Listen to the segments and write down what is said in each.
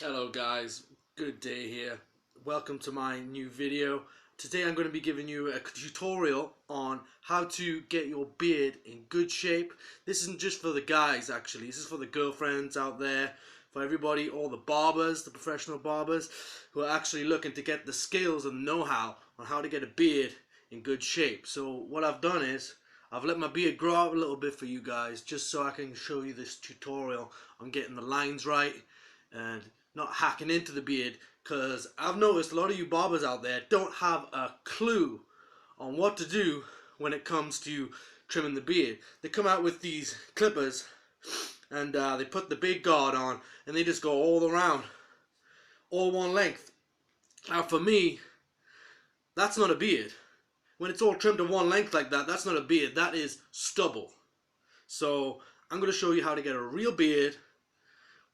Hello guys, good day here. Welcome to my new video. Today I'm going to be giving you a tutorial on how to get your beard in good shape. This isn't just for the guys actually, this is for the girlfriends out there, for everybody, all the barbers, the professional barbers who are actually looking to get the skills and know-how on how to get a beard in good shape. So what I've done is I've let my beard grow out a little bit for you guys just so I can show you this tutorial on getting the lines right and not hacking into the beard, because I've noticed a lot of you barbers out there don't have a clue on what to do when it comes to trimming the beard. They come out with these clippers and they put the big guard on and they just go all around, all one length. Now for me, that's not a beard. When it's all trimmed to one length like that, that's not a beard, that is stubble. So I'm going to show you how to get a real beard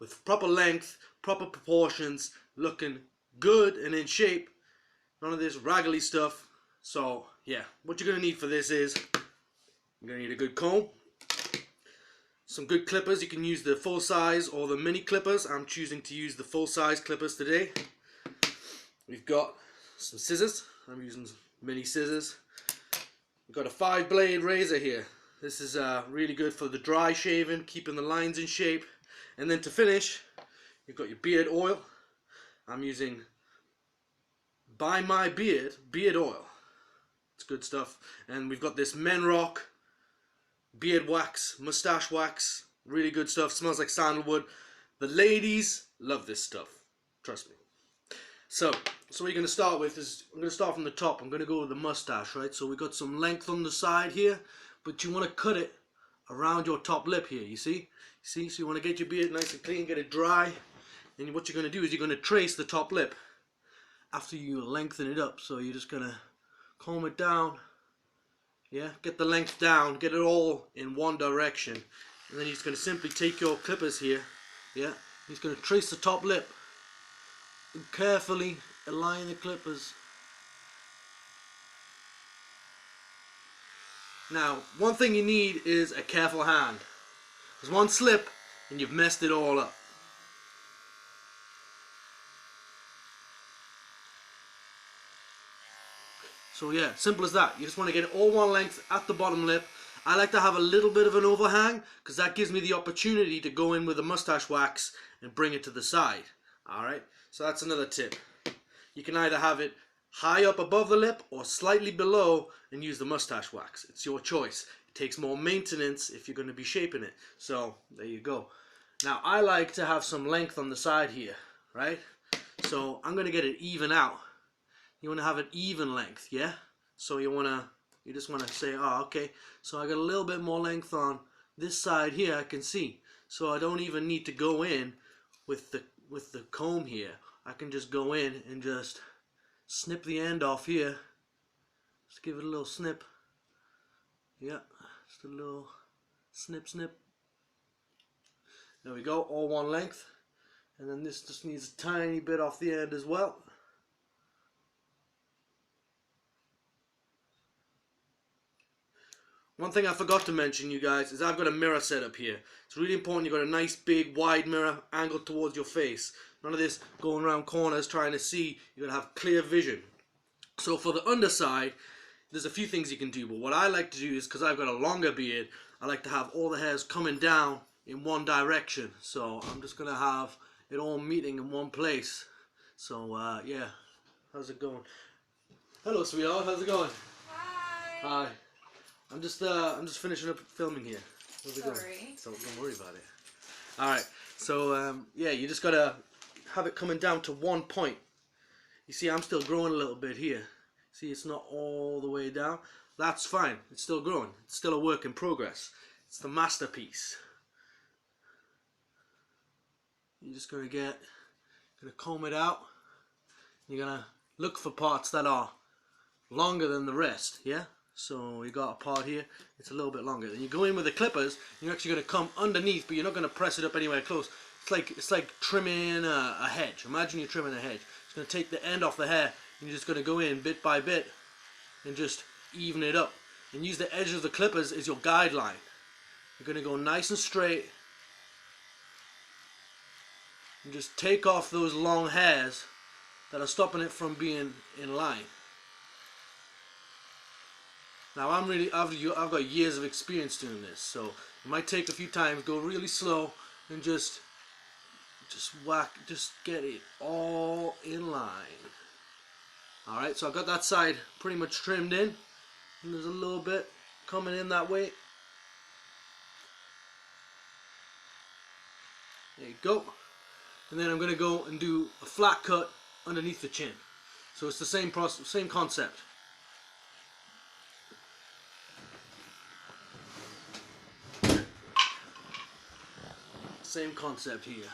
with proper length, proper proportions, looking good and in shape. None of this raggedy stuff. So yeah, what you're going to need for this is you're going to need a good comb, some good clippers. You can use the full size or the mini clippers. I'm choosing to use the full size clippers today. We've got some scissors. I'm using mini scissors. We've got a 5-blade razor here. This is really good for the dry shaving, keeping the lines in shape. And then to finish, you've got your beard oil. I'm using By My Beard beard oil. It's good stuff. And we've got this Menrock beard wax, mustache wax. Really good stuff. Smells like sandalwood. The ladies love this stuff. Trust me. So what you're going to start with is, I'm going to start from the top. I'm going to go with the mustache, right? So we've got some length on the side here, but you want to cut it around your top lip here, you see? So you want to get your beard nice and clean, get it dry. And what you're going to do is you're going to trace the top lip after you lengthen it up. So you're just going to comb it down. Yeah, get the length down, get it all in one direction. And then you're just going to simply take your clippers here. Yeah, you're just going to trace the top lip and carefully align the clippers. Now, one thing you need is a careful hand. There's one slip and you've messed it all up. So yeah, simple as that. You just want to get it all one length at the bottom lip. I like to have a little bit of an overhang because that gives me the opportunity to go in with a mustache wax and bring it to the side. Alright, so that's another tip. You can either have it high up above the lip or slightly below and use the mustache wax. It's your choice. It takes more maintenance if you're going to be shaping it. So there you go. Now I like to have some length on the side here, right? So I'm going to get it even out. You want to have an even length, yeah? So you just want to say, oh, okay, so I got a little bit more length on this side here, I can see. So I don't even need to go in with the comb here. I can just go in and just snip the end off here. Just give it a little snip. Yeah, just a little snip, snip. There we go, all one length. And then this just needs a tiny bit off the end as well. One thing I forgot to mention, you guys, is I've got a mirror set up here. It's really important you've got a nice big wide mirror angled towards your face. None of this going around corners trying to see. You're going to have clear vision. So for the underside, there's a few things you can do. But what I like to do is, because I've got a longer beard, I like to have all the hairs coming down in one direction. So I'm just going to have it all meeting in one place. So yeah, how's it going? Hello sweetheart, how's it going? Hi. Hi. I'm just finishing up filming here. How's it going? Sorry. So don't worry about it. Alright, so yeah, you just gotta have it coming down to one point. You see, I'm still growing a little bit here. See, it's not all the way down. That's fine. It's still growing. It's still a work in progress. It's the masterpiece. You're just gonna comb it out. You're gonna look for parts that are longer than the rest, yeah? So you got a part here, it's a little bit longer. Then you go in with the clippers, you're actually going to come underneath, but you're not going to press it up anywhere close. It's like trimming a hedge. Imagine you're trimming a hedge. It's going to take the end off the hair, and you're just going to go in bit by bit and just even it up. And use the edge of the clippers as your guideline. You're going to go nice and straight. and just take off those long hairs that are stopping it from being in line. Now I've got years of experience doing this, so it might take a few times. Go really slow and just get it all in line. Alright, so I've got that side pretty much trimmed in, and there's a little bit coming in that way. There you go. And then I'm going to go and do a flat cut underneath the chin. So it's the same process, same concept. Same concept here.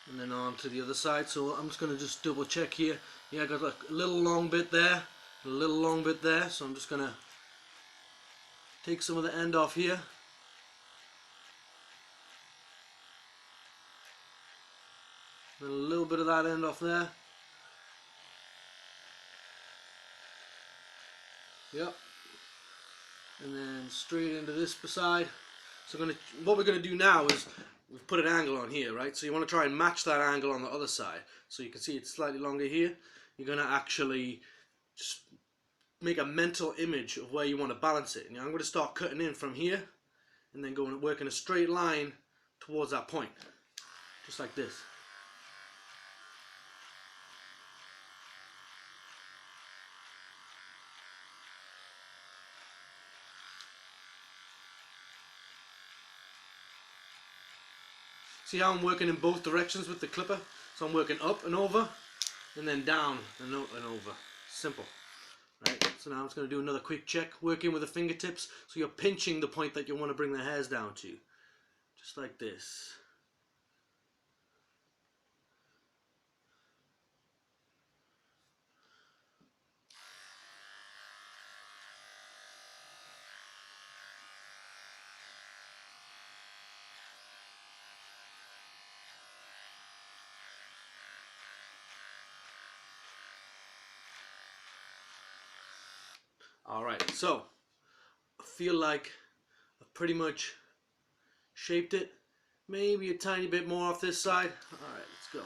And then on to the other side. So I'm just going to double check here. Yeah, I got like a little long bit there, a little long bit there. So I'm just going to take some of the end off here. And a little bit of that end off there. Yep. And then straight into this side. So what we're going to do now is we've put an angle on here, right? So you want to try and match that angle on the other side. So you can see it's slightly longer here. You're going to actually just make a mental image of where you want to balance it. And I'm going to start cutting in from here and then go and work in a straight line towards that point. Just like this. See how I'm working in both directions with the clipper? So I'm working up and over, and then down and over. Simple. Right? So now I'm just going to do another quick check, working with the fingertips, so you're pinching the point that you want to bring the hairs down to. Just like this. Alright, so I feel like I've pretty much shaped it. Maybe a tiny bit more off this side. Alright, let's go.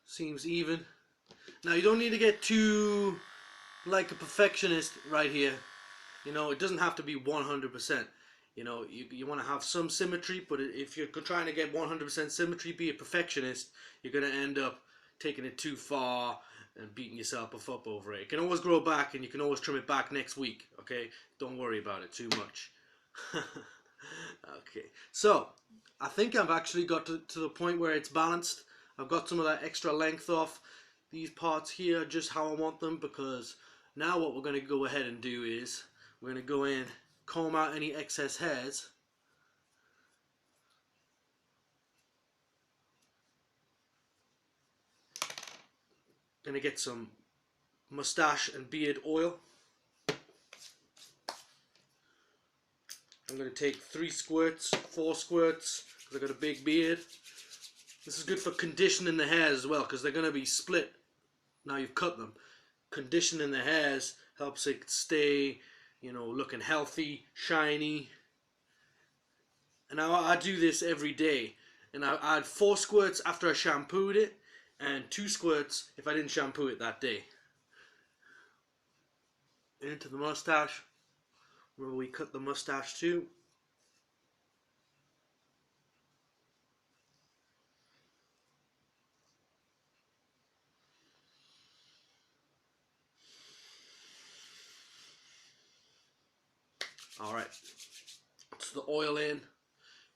Seems even. Now you don't need to get too like a perfectionist right here. You know, it doesn't have to be 100%. You know, you want to have some symmetry, but if you're trying to get 100% symmetry, be a perfectionist, you're going to end up taking it too far and beating yourself up over it. It can always grow back, and you can always trim it back next week, okay? Don't worry about it too much. Okay, so I think I've actually got to the point where it's balanced. I've got some of that extra length off. These parts here are just how I want them, because now what we're going to go ahead and do is we're going to go in, comb out any excess hairs. Going to get some mustache and beard oil. I'm going to take 3 squirts, 4 squirts, because I've got a big beard. This is good for conditioning the hairs as well, because they're going to be split now you've cut them. Conditioning the hairs helps it stay, you know, looking healthy, shiny. And I do this every day. And I add 4 squirts after I shampooed it, and 2 squirts if I didn't shampoo it that day. Into the mustache, where we cut the mustache too. Alright, so the oil in.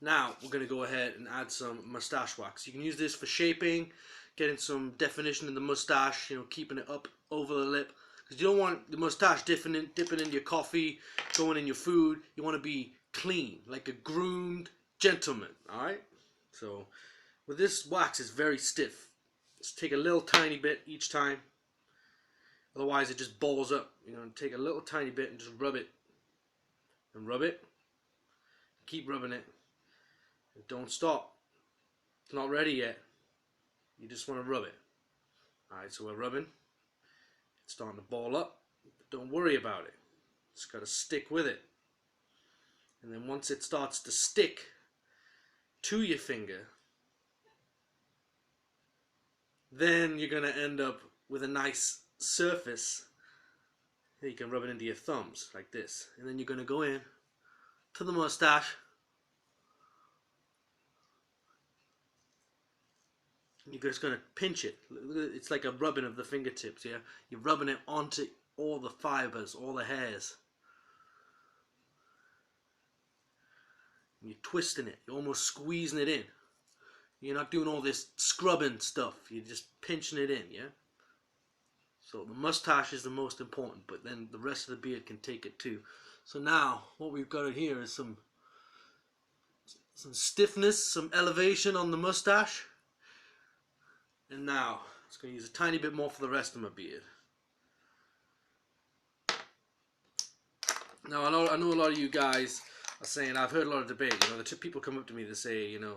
Now we're going to go ahead and add some mustache wax. You can use this for shaping, getting some definition in the mustache, you know, keeping it up over the lip. Because you don't want the mustache dipping into your coffee, going in your food. You want to be clean, like a groomed gentleman, alright? So with this wax, it's very stiff. Just take a little tiny bit each time. Otherwise it just balls up. You're going to take a little tiny bit and just rub it. And rub it. Keep rubbing it. Don't stop. It's not ready yet. You just want to rub it. Alright, so we're rubbing. It's starting to ball up. But don't worry about it. Just got to stick with it. And then once it starts to stick to your finger, then you're going to end up with a nice surface. You can rub it into your thumbs like this. And then you're going to go in to the mustache. You're just going to pinch it. It's like a rubbing of the fingertips, yeah? You're rubbing it onto all the fibers, all the hairs. And you're twisting it. You're almost squeezing it in. You're not doing all this scrubbing stuff. You're just pinching it in, yeah? So the mustache is the most important, but then the rest of the beard can take it too. So now, what we've got here is some stiffness, some elevation on the mustache. And now, I'm just going to use a tiny bit more for the rest of my beard. Now, I know a lot of you guys are saying, I've heard a lot of debate, you know, the people come up to me to say, you know,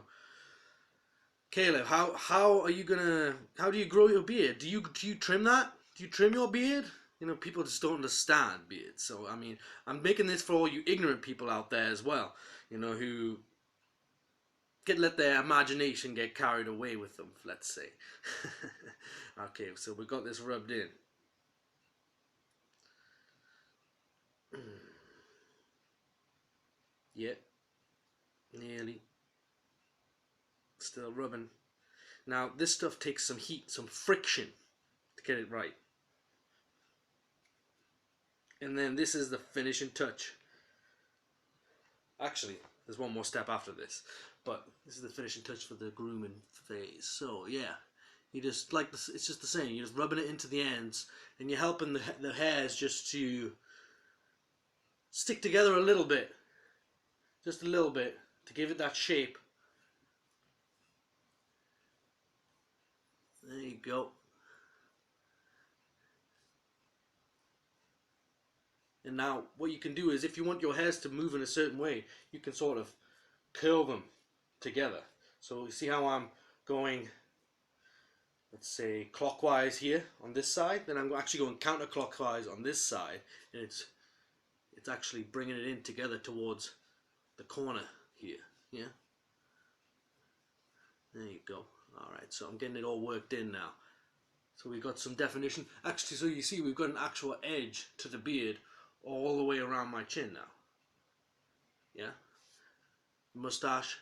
Caleb, how do you grow your beard? Do you trim that? Do you trim your beard? You know, people just don't understand beards. So, I mean, I'm making this for all you ignorant people out there as well, you know, who let their imagination get carried away with them, let's say. Okay, so we got this rubbed in. Yeah, nearly. Still rubbing. Now, this stuff takes some heat, some friction to get it right. And then this is the finishing touch. Actually, there's one more step after this, but this is the finishing touch for the grooming phase. So yeah, you just like this. It's just the same. You're just rubbing it into the ends, and you're helping the hairs just to stick together a little bit, just a little bit, to give it that shape. There you go. And now what you can do is, if you want your hairs to move in a certain way, you can sort of curl them together. So you see how I'm going, let's say clockwise here on this side, then I'm actually going counterclockwise on this side, and it's actually bringing it in together towards the corner here, yeah? There you go. Alright, so I'm getting it all worked in now. So we've got some definition. Actually, so you see we've got an actual edge to the beard all the way around my chin now. Yeah? Mustache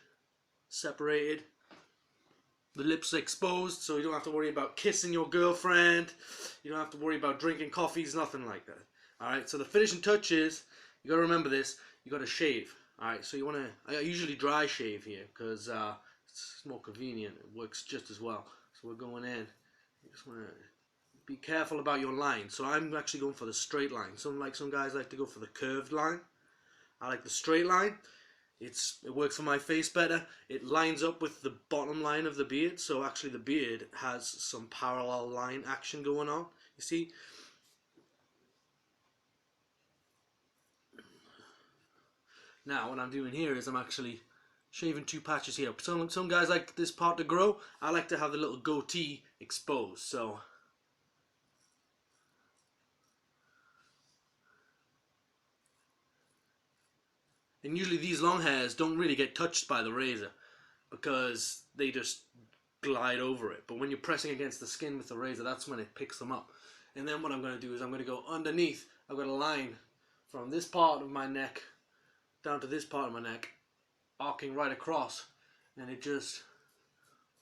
separated. The lips exposed, so you don't have to worry about kissing your girlfriend. You don't have to worry about drinking coffees, nothing like that. Alright, so the finishing touch is, you got to remember this, you got to shave. Alright, so you want to, I usually dry shave here because it's more convenient. It works just as well. So we're going in. You just want to be careful about your line. So I'm actually going for the straight line. Some guys like to go for the curved line. I like the straight line. It works for my face better. It lines up with the bottom line of the beard. So actually the beard has some parallel line action going on. You see? Now what I'm doing here is I'm actually shaving two patches here. Some guys like this part to grow. I like to have the little goatee exposed. So and usually these long hairs don't really get touched by the razor because they just glide over it. But when you're pressing against the skin with the razor, that's when it picks them up. And then what I'm going to do is I'm going to go underneath. I've got a line from this part of my neck down to this part of my neck, arcing right across, and it just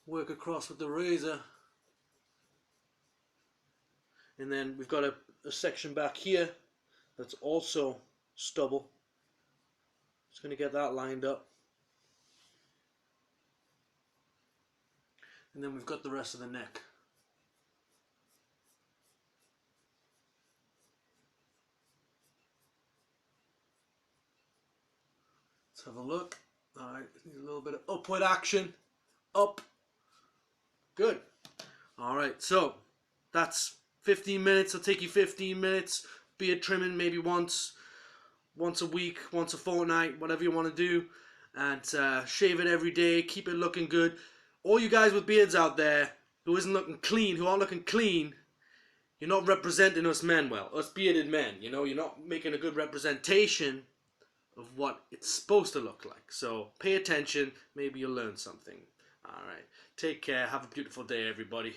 work across with the razor. And then we've got a section back here that's also stubble. Just going to get that lined up. And then we've got the rest of the neck. Let's have a look. Alright, need a little bit of upward action. Up. Good. Alright, so that's 15 minutes. It'll take you 15 minutes. Beard trimming maybe once a week, once a fortnight, whatever you want to do. and shave it every day. Keep it looking good. All you guys with beards out there who aren't looking clean, you're not representing us men well, us bearded men. You know, you're not making a good representation of what it's supposed to look like. So pay attention. Maybe you'll learn something. All right. Take care. Have a beautiful day, everybody.